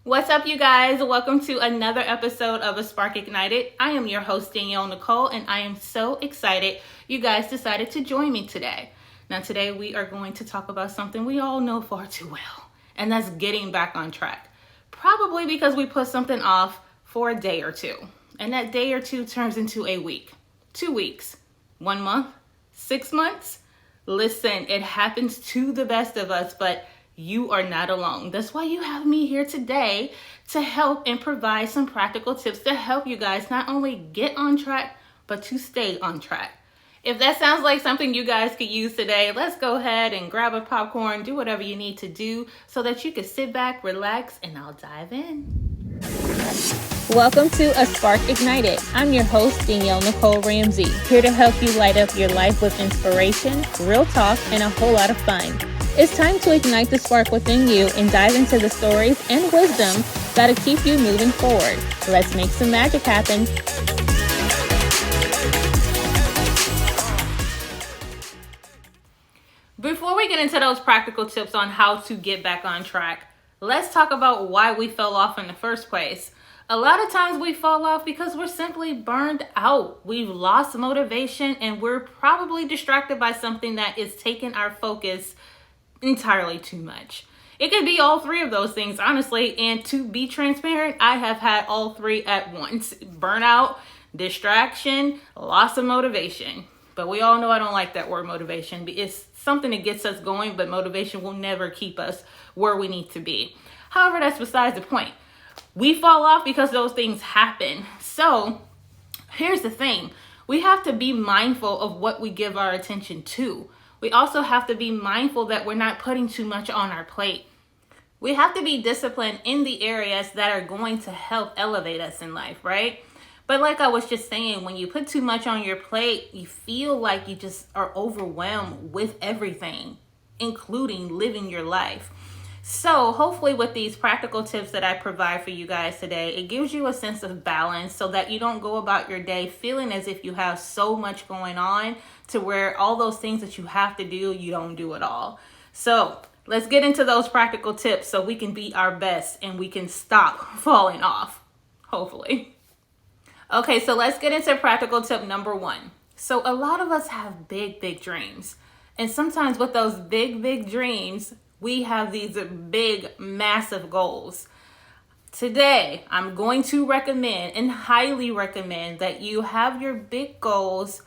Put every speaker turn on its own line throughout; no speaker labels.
What's up, you guys? Welcome to another episode of A Spark Ignited. I am your host, Danielle Nicole, and I am so excited you guys decided to join me today. Now, today we are going to talk about something we all know far too well, and that's getting back on track. Probably because we put something off for a day or two, and that day or two turns into a week, 2 weeks, 1 month, 6 months. Listen, it happens to the best of us, but you are not alone. That's why you have me here today to help and provide some practical tips to help you guys not only get on track, but to stay on track. If that sounds like something you guys could use today, let's go ahead and grab a popcorn, do whatever you need to do so that you can sit back, relax, and I'll dive in. Welcome to A Spark Ignited. I'm your host, Danielle Nicole Ramsey, here to help you light up your life with inspiration, real talk, and a whole lot of fun. It's time to ignite the spark within you and dive into the stories and wisdom that'll keep you moving forward. Let's make some magic happen. Before we get into those practical tips on how to get back on track, let's talk about why we fell off in the first place. A lot of times we fall off because we're simply burned out. We've lost motivation and we're probably distracted by something that is taking our focus entirely too much. It could be all three of those things, honestly, and to be transparent, I have had all three at once. Burnout, distraction, loss of motivation. But we all know I don't like that word motivation. It's something that gets us going, but motivation will never keep us where we need to be. However, that's besides the point. We fall off because those things happen. So here's the thing. We have to be mindful of what we give our attention to. We also have to be mindful that we're not putting too much on our plate. We have to be disciplined in the areas that are going to help elevate us in life, right? But like I was just saying, when you put too much on your plate, you feel like you just are overwhelmed with everything, including living your life. So hopefully with these practical tips that I provide for you guys today, it gives you a sense of balance so that you don't go about your day feeling as if you have so much going on to where all those things that you have to do, you don't do it all. So let's get into those practical tips so we can be our best and we can stop falling off, hopefully. Okay, so let's get into practical tip number 1. So a lot of us have big dreams. And sometimes with those big dreams, we have these big, massive goals. Today, I'm going to recommend and highly recommend that you have your big goals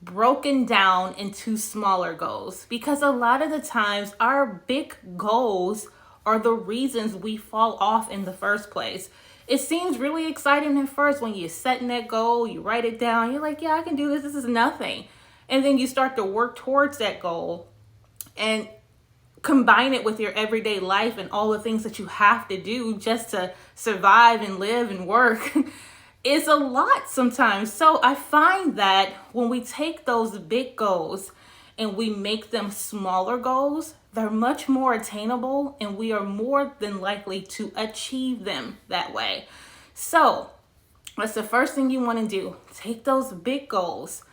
broken down into smaller goals, because a lot of the times our big goals are the reasons we fall off in the first place. It seems really exciting at first when you're setting that goal, you write it down, you're like, yeah, I can do this, this is nothing. And then you start to work towards that goal and combine it with your everyday life and all the things that you have to do just to survive and live and work. It's a lot sometimes. So I find that when we take those big goals and we make them smaller goals, they're much more attainable and we are more than likely to achieve them that way. So that's the first thing you want to do. Take those big goals,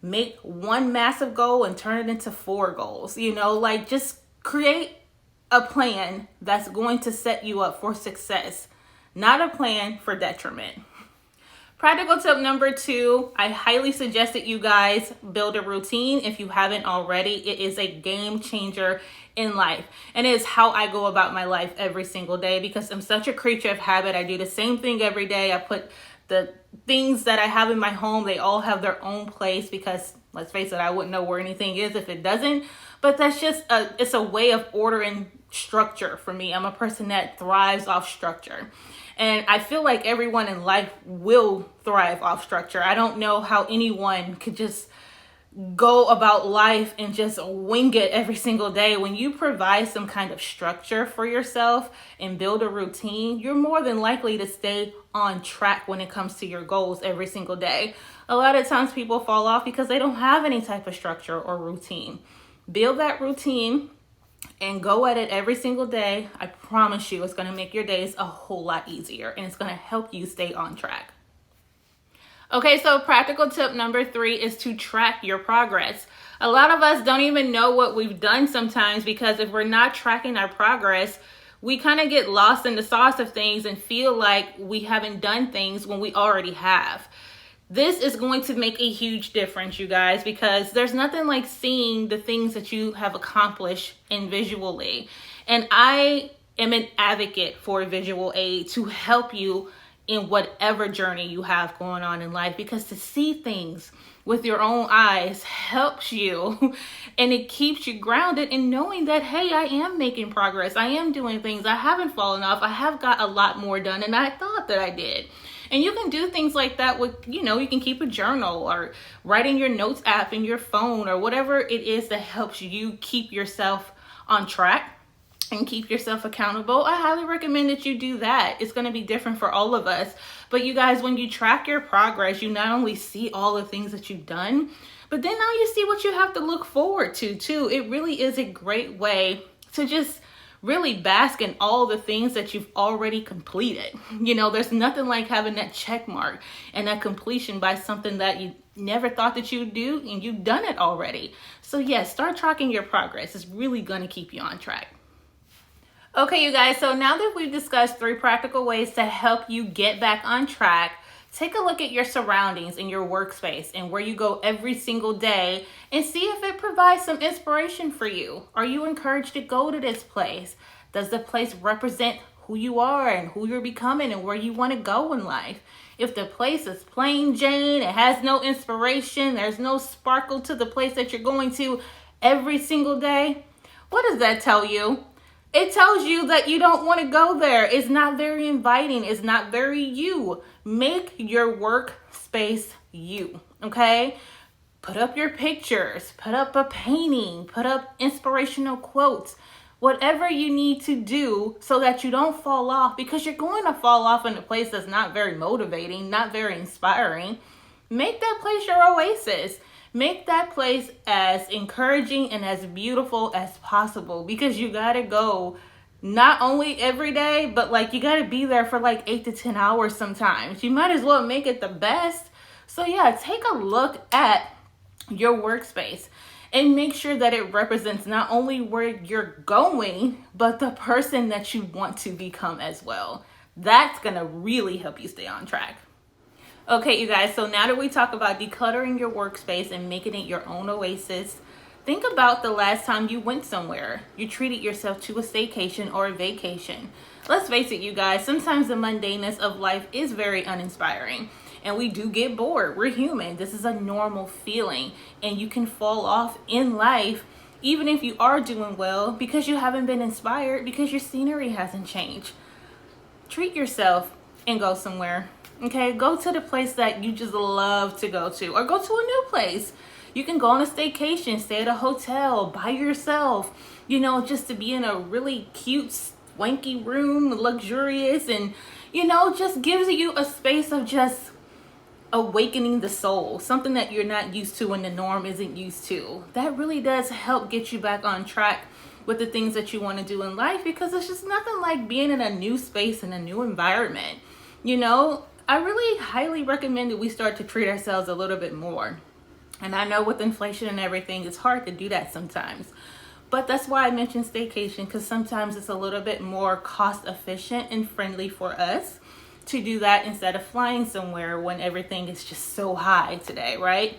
make one massive goal and turn it into 4 goals. Just create a plan that's going to set you up for success, not a plan for detriment. Practical tip number 2, I highly suggest that you guys build a routine if you haven't already. It is a game changer in life. And it is how I go about my life every single day because I'm such a creature of habit. I do the same thing every day. I put the things that I have in my home, they all have their own place because let's face it, I wouldn't know where anything is if it doesn't. But that's just it's a way of ordering structure for me. I'm a person that thrives off structure. And I feel like everyone in life will thrive off structure. I don't know how anyone could just go about life and just wing it every single day. When you provide some kind of structure for yourself and build a routine, you're more than likely to stay on track when it comes to your goals every single day. A lot of times people fall off because they don't have any type of structure or routine. Build that routine and go at it every single day. I promise you it's going to make your days a whole lot easier and it's going to help you stay on track. Okay, so practical tip number 3 is to track your progress. A lot of us don't even know what we've done sometimes because if we're not tracking our progress, we kind of get lost in the sauce of things and feel like we haven't done things when we already have. This is going to make a huge difference, you guys, because there's nothing like seeing the things that you have accomplished in visually. And I am an advocate for visual aid to help you in whatever journey you have going on in life, because to see things with your own eyes helps you and it keeps you grounded in knowing that, hey, I am making progress. I am doing things. I haven't fallen off. I have got a lot more done than I thought that I did. And you can do things like that with, you can keep a journal or write in your notes app in your phone or whatever it is that helps you keep yourself on track and keep yourself accountable. I highly recommend that you do that. It's going to be different for all of us. But you guys, when you track your progress, you not only see all the things that you've done, but then now you see what you have to look forward to too. It really is a great way to just really bask in all the things that you've already completed. There's nothing like having that check mark and that completion by something that you never thought that you'd do, and you've done it already. So yes, start tracking your progress. It's really going to keep you on track. Okay, you guys, so now that we've discussed 3 practical ways to help you get back on track, take a look at your surroundings in your workspace and where you go every single day and see if it provides some inspiration for you. Are you encouraged to go to this place? Does the place represent who you are and who you're becoming and where you want to go in life? If the place is plain Jane, it has no inspiration, there's no sparkle to the place that you're going to every single day, what does that tell you? It tells you that you don't want to go there. It's not very inviting. It's not very you. Make your workspace you, okay? Put up your pictures, put up a painting, put up inspirational quotes, whatever you need to do so that you don't fall off, because you're going to fall off in a place that's not very motivating, not very inspiring. Make that place your oasis. Make that place as encouraging and as beautiful as possible, because you got to go not only every day, but you got to be there for 8 to 10 hours sometimes. You might as well make it the best. So yeah, take a look at your workspace and make sure that it represents not only where you're going, but the person that you want to become as well. That's going to really help you stay on track. Okay, you guys, so now that we talk about decluttering your workspace and making it your own oasis, think about the last time you went somewhere. You treated yourself to a staycation or a vacation. Let's face it, you guys, sometimes the mundaneness of life is very uninspiring and we do get bored. We're human. This is a normal feeling, and you can fall off in life even if you are doing well because you haven't been inspired, because your scenery hasn't changed. Treat yourself and go somewhere. Okay, go to the place that you just love to go to, or go to a new place. You can go on a staycation, stay at a hotel by yourself, just to be in a really cute, swanky room, luxurious, and, just gives you a space of just awakening the soul, something that you're not used to and the norm isn't used to. That really does help get you back on track with the things that you want to do in life, because it's just nothing like being in a new space and a new environment. I really highly recommend that we start to treat ourselves a little bit more. And I know with inflation and everything, it's hard to do that sometimes. But that's why I mentioned staycation, because sometimes it's a little bit more cost efficient and friendly for us to do that instead of flying somewhere when everything is just so high today, right?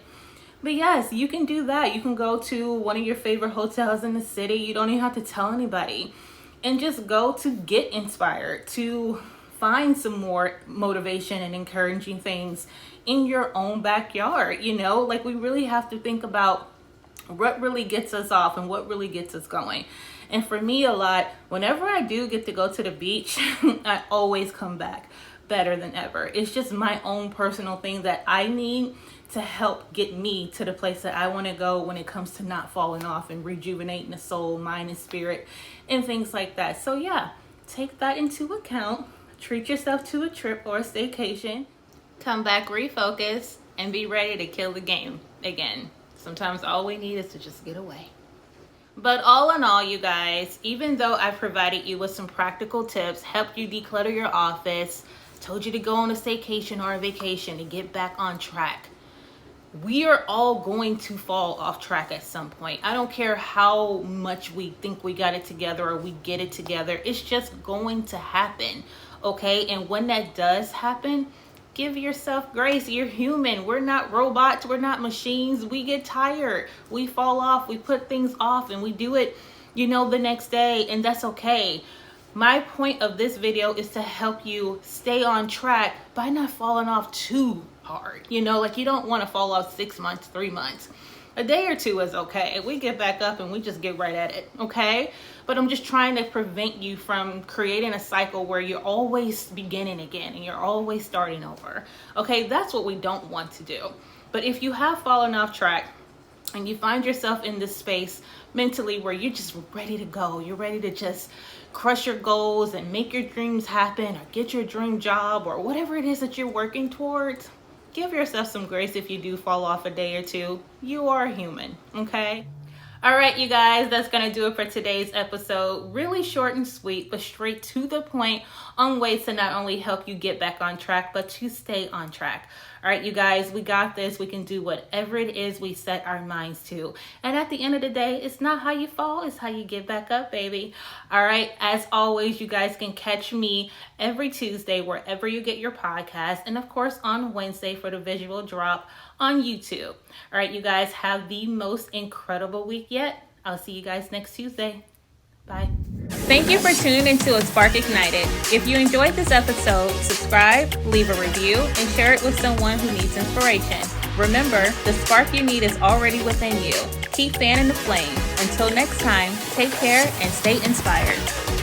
But yes, you can do that. You can go to one of your favorite hotels in the city. You don't even have to tell anybody. And just go to get inspired, to find some more motivation and encouraging things in your own backyard. We really have to think about what really gets us off and what really gets us going. And for me, a lot, whenever I do get to go to the beach, I always come back better than ever. It's just my own personal thing that I need to help get me to the place that I want to go when it comes to not falling off and rejuvenating the soul, mind, and spirit, and things like that. So yeah, take that into account. Treat yourself to a trip or a staycation. Come back, refocus, and be ready to kill the game again. Sometimes all we need is to just get away. But all in all, you guys, even though I provided you with some practical tips, helped you declutter your office, told you to go on a staycation or a vacation to get back on track, We are all going to fall off track at some point. I don't care how much we think we got it together or we get it together. It's just going to happen, okay? And when that does happen, give yourself grace. You're human. We're not robots. We're not machines. We get tired. We fall off. We put things off and we do it, the next day, and that's okay. My point of this video is to help you stay on track by not falling off too hard. Like you don't want to fall off 6 months, 3 months. A day or two is okay. We get back up and we just get right at it, okay? But I'm just trying to prevent you from creating a cycle where you're always beginning again and you're always starting over, okay? That's what we don't want to do. But if you have fallen off track and you find yourself in this space mentally where you're just ready to go, you're ready to just crush your goals and make your dreams happen or get your dream job or whatever it is that you're working towards, give yourself some grace if you do fall off a day or two. You are human, okay? All right, you guys, that's gonna do it for today's episode. Really short and sweet, but straight to the point on ways to not only help you get back on track, but to stay on track. All right, you guys, we got this. We can do whatever it is we set our minds to. And at the end of the day, it's not how you fall, it's how you get back up, baby. All right, as always, you guys can catch me every Tuesday wherever you get your podcast. And of course, on Wednesday for the visual drop on YouTube. All right, you guys, have the most incredible week yet. I'll see you guys next Tuesday. Bye. Thank you for tuning into A Spark Ignited. If you enjoyed this episode, subscribe, leave a review, and share it with someone who needs inspiration. Remember, the spark you need is already within you. Keep fanning the flame. Until next time, take care and stay inspired.